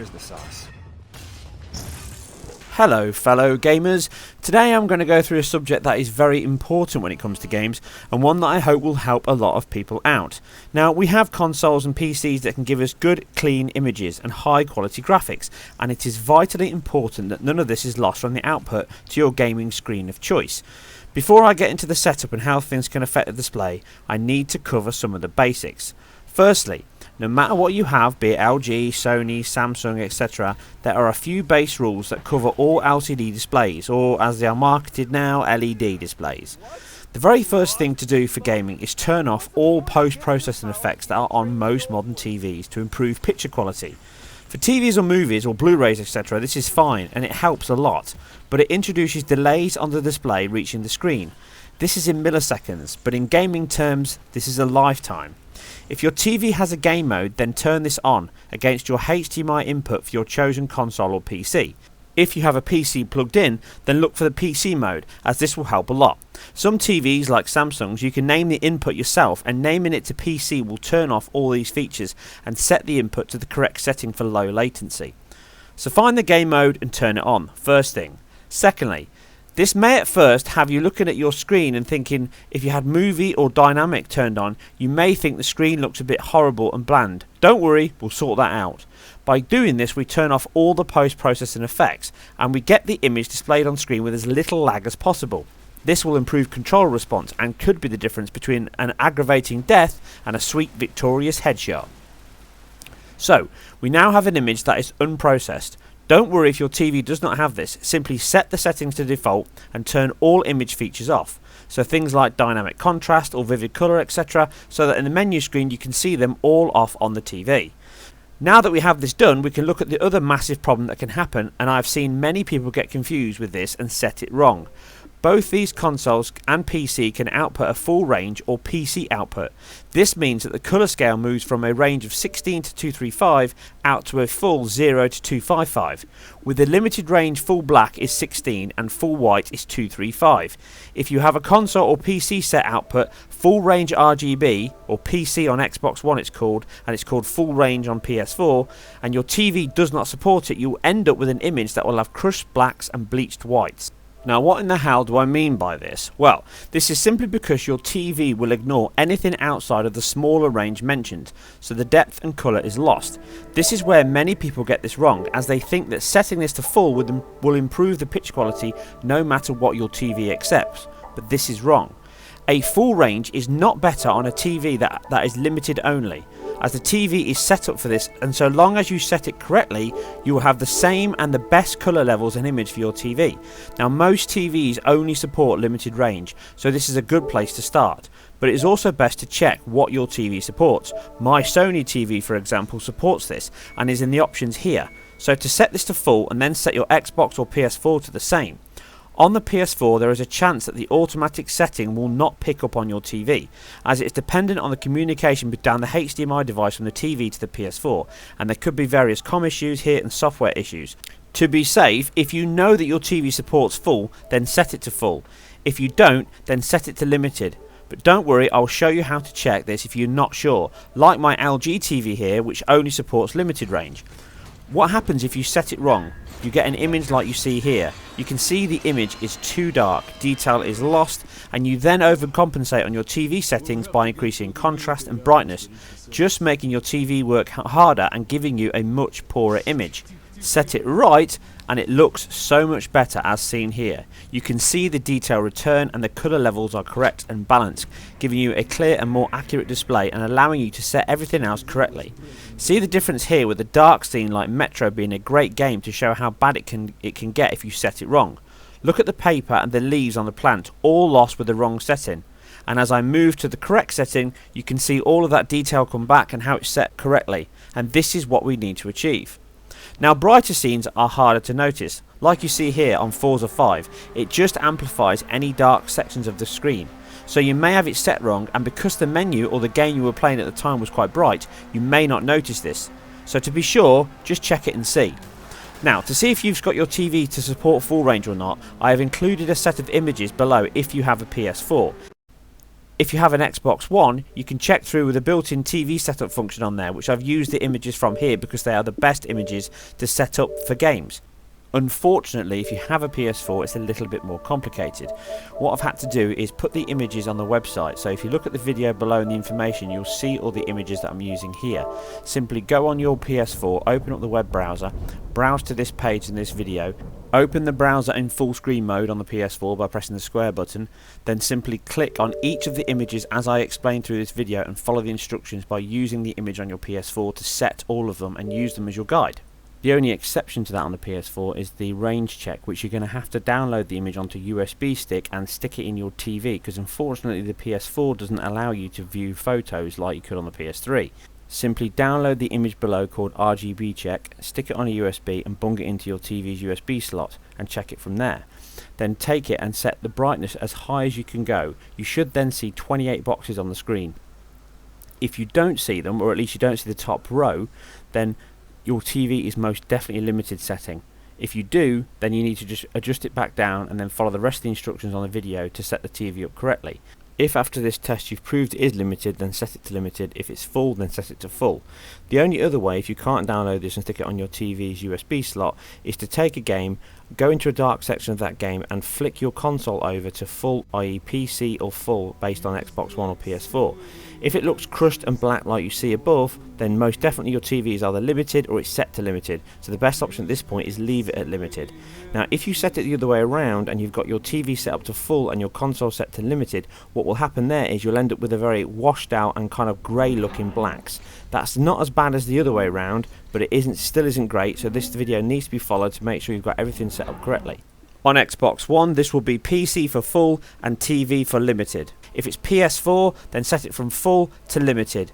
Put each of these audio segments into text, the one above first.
here's the sauce. Hello fellow gamers, today I'm going to go through a subject that is very important when it comes to games, and one that I hope will help a lot of people out. Now, we have consoles and PCs that can give us good clean images and high quality graphics, and it is vitally important that none of this is lost from the output to your gaming screen of choice. Before I get into the setup and how things can affect the display, I need to cover some of the basics. Firstly, no matter what you have, be it LG, Sony, Samsung, etc., there are a few base rules that cover all LCD displays, or as they are marketed now, LED displays. The very first thing to do for gaming is turn off all post-processing effects that are on most modern TVs to improve picture quality. For TVs or movies or Blu-rays, etc., this is fine and it helps a lot, but it introduces delays on the display reaching the screen. This is in milliseconds, but in gaming terms, this is a lifetime. If your TV has a game mode, then turn this on against your HDMI input for your chosen console or PC. If you have a PC plugged in, then look for the PC mode, as this will help a lot. Some TVs like Samsung's, you can name the input yourself, and naming it to PC will turn off all these features and set the input to the correct setting for low latency. So find the game mode and turn it on, first thing. Secondly, this may at first have you looking at your screen and thinking, if you had movie or dynamic turned on, you may think the screen looks a bit horrible and bland. Don't worry, we'll sort that out. By doing this, we turn off all the post-processing effects and we get the image displayed on screen with as little lag as possible. This will improve control response and could be the difference between an aggravating death and a sweet victorious headshot. So, we now have an image that is unprocessed. Don't worry if your TV does not have this, simply set the settings to default and turn all image features off. So things like dynamic contrast or vivid colour, etc., so that in the menu screen you can see them all off on the TV. Now that we have this done, we can look at the other massive problem that can happen, and I've seen many people get confused with this and set it wrong. Both these consoles and PC can output a full range or PC output. This means that the colour scale moves from a range of 16 to 235 out to a full 0 to 255. With the limited range, full black is 16 and full white is 235. If you have a console or PC set output, full range RGB, or PC on Xbox One it's called, and it's called full range on PS4, and your TV does not support it, you'll end up with an image that will have crushed blacks and bleached whites. Now, what in the hell do I mean by this? Well, this is simply because your TV will ignore anything outside of the smaller range mentioned, so the depth and colour is lost. This is where many people get this wrong, as they think that setting this to full will improve the picture quality no matter what your TV accepts, but this is wrong. A full range is not better on a TV that is limited only, as the TV is set up for this, and so long as you set it correctly, you will have the same and the best colour levels and image for your TV. Now, most TVs only support limited range, so this is a good place to start, but it is also best to check what your TV supports. My Sony TV, for example, supports this and is in the options here, so to set this to full and then set your Xbox or PS4 to the same. On the PS4, there is a chance that the automatic setting will not pick up on your TV, as it is dependent on the communication down the HDMI device from the TV to the PS4, and there could be various COM issues here and software issues. To be safe, if you know that your TV supports full, then set it to full. If you don't, then set it to limited. But don't worry, I'll show you how to check this if you're not sure, like my LG TV here, which only supports limited range. What happens if you set it wrong? You get an image like you see here. You can see the image is too dark, detail is lost, and you then overcompensate on your TV settings by increasing contrast and brightness, just making your TV work harder and giving you a much poorer image. Set it right and it looks so much better, as seen here. You can see the detail return and the colour levels are correct and balanced, giving you a clear and more accurate display and allowing you to set everything else correctly. See the difference here with the dark scene like Metro being a great game to show how bad it can get if you set it wrong. Look at the paper and the leaves on the plant, all lost with the wrong setting. And as I move to the correct setting, you can see all of that detail come back and how it's set correctly. And this is what we need to achieve. Now, brighter scenes are harder to notice. Like you see here on Forza 5, it just amplifies any dark sections of the screen. So you may have it set wrong, and because the menu or the game you were playing at the time was quite bright, you may not notice this. So to be sure, just check it and see. Now, to see if you've got your TV to support full range or not, I have included a set of images below if you have a PS4. If you have an Xbox One, you can check through with a built-in TV setup function on there, which I've used the images from here because they are the best images to set up for games. Unfortunately, if you have a PS4, it's a little bit more complicated. What I've had to do is put the images on the website. So if you look at the video below in the information, you'll see all the images that I'm using here. Simply go on your PS4, open up the web browser, browse to this page in this video, open the browser in full screen mode on the PS4 by pressing the square button, then simply click on each of the images as I explained through this video and follow the instructions by using the image on your PS4 to set all of them and use them as your guide. The only exception to that on the PS4 is the range check, which you're going to have to download the image onto a USB stick and stick it in your TV, because unfortunately the PS4 doesn't allow you to view photos like you could on the PS3. Simply download the image below called RGB check, stick it on a USB and bung it into your TV's USB slot and check it from there. Then take it and set the brightness as high as you can go. You should then see 28 boxes on the screen. If you don't see them, or at least you don't see the top row, then your TV is most definitely a limited setting. If you do, then you need to just adjust it back down and then follow the rest of the instructions on the video to set the TV up correctly. If after this test you've proved it is limited, then set it to limited. If it's full, then set it to full. The only other way, if you can't download this and stick it on your TV's USB slot, is to take a game, go into a dark section of that game and flick your console over to full, i.e. PC or full based on Xbox One or PS4. If it looks crushed and black like you see above, then most definitely your TV is either limited or it's set to limited. So the best option at this point is leave it at limited. Now if you set it the other way around and you've got your TV set up to full and your console set to limited, what will happen there is you'll end up with a very washed out and kind of grey looking blacks. That's not as bad as the other way around, but it still isn't great, so this video needs to be followed to make sure you've got everything set up correctly. On Xbox One, this will be PC for full and TV for limited. If it's PS4, then set it from full to limited.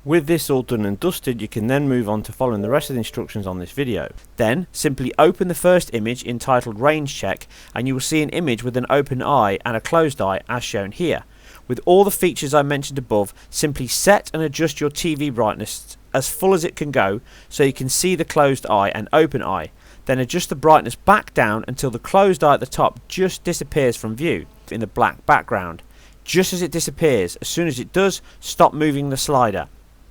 With this all done and dusted, you can then move on to following the rest of the instructions on this video. Then, simply open the first image entitled Range Check, and you will see an image with an open eye and a closed eye as shown here. With all the features I mentioned above, simply set and adjust your TV brightness as full as it can go so you can see the closed eye and open eye. Then adjust the brightness back down until the closed eye at the top just disappears from view in the black background. Just as it disappears, as soon as it does, stop moving the slider.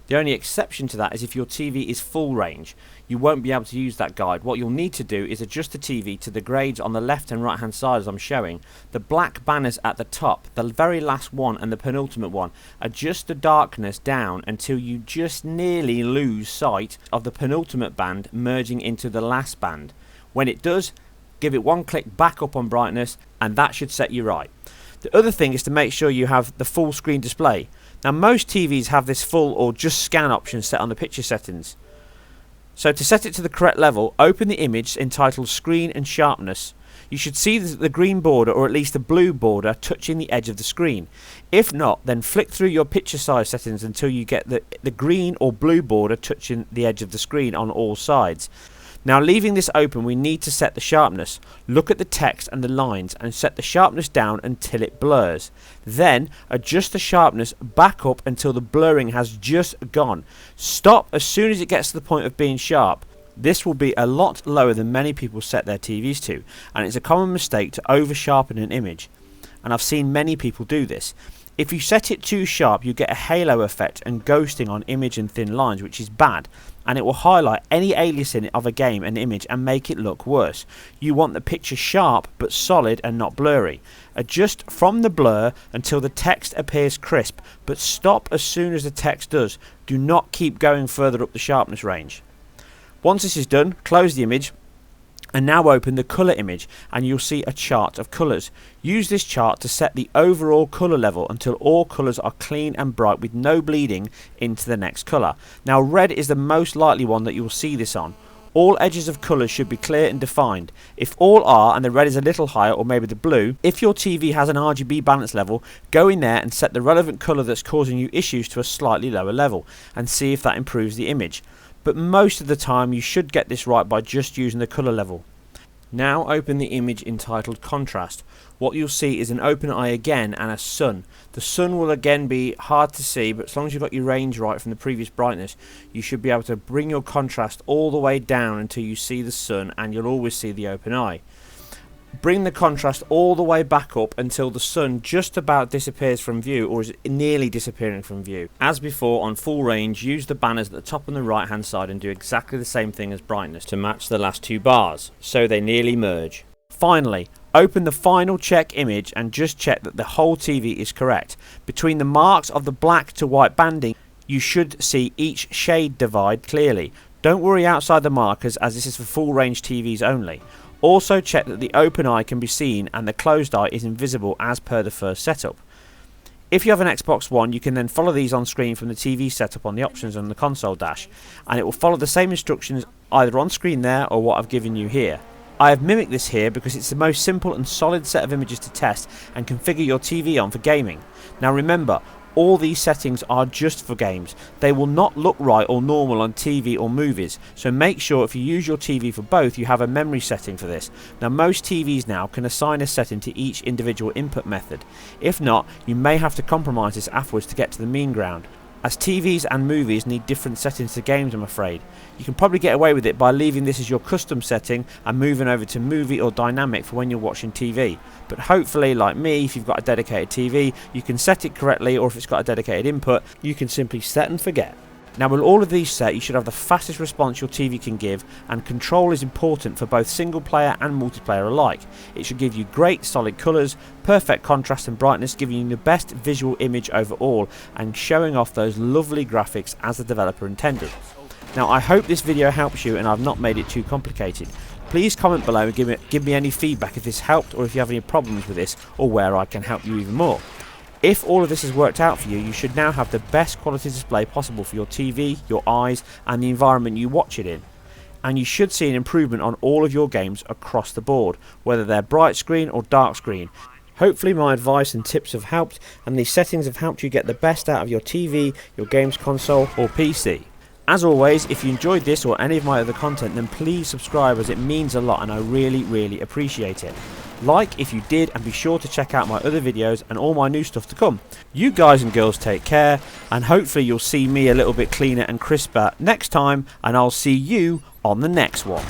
The only exception to that is if your TV is full range. You won't be able to use that guide. What you'll need to do is adjust the TV to the grades on the left and right hand side as I'm showing. The black banners at the top, the very last one and the penultimate one, adjust the darkness down until you just nearly lose sight of the penultimate band merging into the last band. When it does, give it one click back up on brightness and that should set you right. The other thing is to make sure you have the full screen display. Now most TVs have this full or just scan option set on the picture settings. So to set it to the correct level, open the image entitled Screen and Sharpness. You should see the green border or at least the blue border touching the edge of the screen. If not, then flick through your picture size settings until you get the green or blue border touching the edge of the screen on all sides. Now leaving this open, we need to set the sharpness. Look at the text and the lines and set the sharpness down until it blurs. Then adjust the sharpness back up until the blurring has just gone. Stop as soon as it gets to the point of being sharp. This will be a lot lower than many people set their TVs to, and it's a common mistake to over sharpen an image. And I've seen many people do this. If you set it too sharp, you get a halo effect and ghosting on image and thin lines, which is bad, and it will highlight any aliasing of a game and image and make it look worse. You want the picture sharp but solid and not blurry. Adjust from the blur until the text appears crisp, but stop as soon as the text does. Do not keep going further up the sharpness range. Once this is done, close the image. And now open the colour image and you'll see a chart of colours. Use this chart to set the overall colour level until all colours are clean and bright with no bleeding into the next colour. Now red is the most likely one that you will see this on. All edges of colours should be clear and defined. If all are and the red is a little higher, or maybe the blue, if your TV has an RGB balance level, go in there and set the relevant colour that's causing you issues to a slightly lower level and see if that improves the image. But most of the time you should get this right by just using the colour level. Now open the image entitled Contrast. What you'll see is an open eye again and a sun. The sun will again be hard to see, but as long as you've got your range right from the previous brightness, you should be able to bring your contrast all the way down until you see the sun, and you'll always see the open eye. Bring the contrast all the way back up until the sun just about disappears from view, or is nearly disappearing from view. As before, on full range, use the banners at the top and the right hand side and do exactly the same thing as brightness to match the last two bars, so they nearly merge. Finally, open the final check image and just check that the whole TV is correct. Between the marks of the black to white banding, you should see each shade divide clearly. Don't worry outside the markers, as this is for full range TVs only. Also check that the open eye can be seen and the closed eye is invisible as per the first setup. If you have an Xbox One, you can then follow these on screen from the TV setup on the options on the console dash, and it will follow the same instructions either on screen there or what I've given you here. I have mimicked this here because it's the most simple and solid set of images to test and configure your TV on for gaming. Now remember, all these settings are just for games. They will not look right or normal on TV or movies, so make sure if you use your TV for both, you have a memory setting for this. Now most TVs now can assign a setting to each individual input method. If not, you may have to compromise this afterwards to get to the mean ground, as TVs and movies need different settings to games, I'm afraid. You can probably get away with it by leaving this as your custom setting and moving over to movie or dynamic for when you're watching TV. But hopefully, like me, if you've got a dedicated TV, you can set it correctly, or if it's got a dedicated input, you can simply set and forget. Now with all of these set, you should have the fastest response your TV can give, and control is important for both single player and multiplayer alike. It should give you great solid colours, perfect contrast and brightness, giving you the best visual image overall and showing off those lovely graphics as the developer intended. Now I hope this video helps you and I've not made it too complicated. Please comment below and give me any feedback if this helped, or if you have any problems with this, or where I can help you even more. If all of this has worked out for you, you should now have the best quality display possible for your TV, your eyes and the environment you watch it in. And you should see an improvement on all of your games across the board, whether they're bright screen or dark screen. Hopefully my advice and tips have helped, and these settings have helped you get the best out of your TV, your games console or PC. As always, if you enjoyed this or any of my other content, then please subscribe, as it means a lot and I really appreciate it. Like if you did, and be sure to check out my other videos and all my new stuff to come. You guys and girls take care, and hopefully you'll see me a little bit cleaner and crisper next time, and I'll see you on the next one.